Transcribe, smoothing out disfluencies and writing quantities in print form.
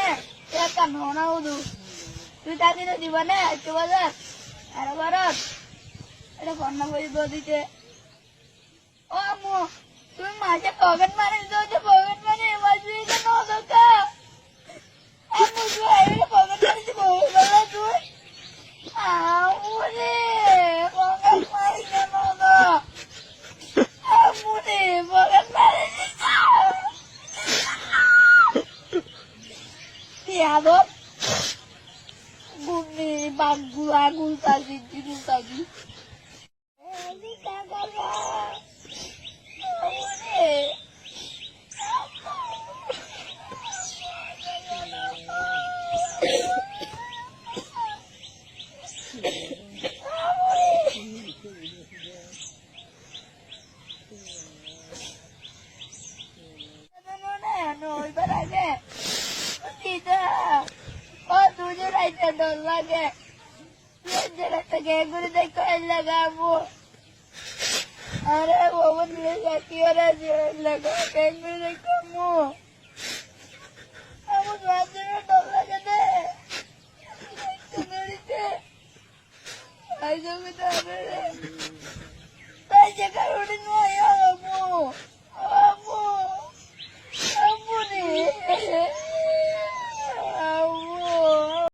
জীবনে কাম না উদু তুই থাকি তো জীবনে একটু বাজার আর ভারত এটা কন্যা বইব দিতে ও আম্মু তুমি মাঝে পকেট মারি দিতে পকেট মারি মাঝে কেন দোকা আম্মু তুই আইলে পকেট মারি বলা তুই আম্মু রে পকেট মারি কেন দো আম্মু রে পকেট মারি Tiador Gumi bangku aku tadi tidur tadi. Ini kagak lah. Kamu nih. No, ibaratnya tidak. Oh, tujuh raja dolar ya. Jangan tegak gue dah kau lagamu. Ada woman lihat orang dia laga kayak gue kamu. Kamu tujuh dolar kan deh. Kamu ni deh. Ayo kita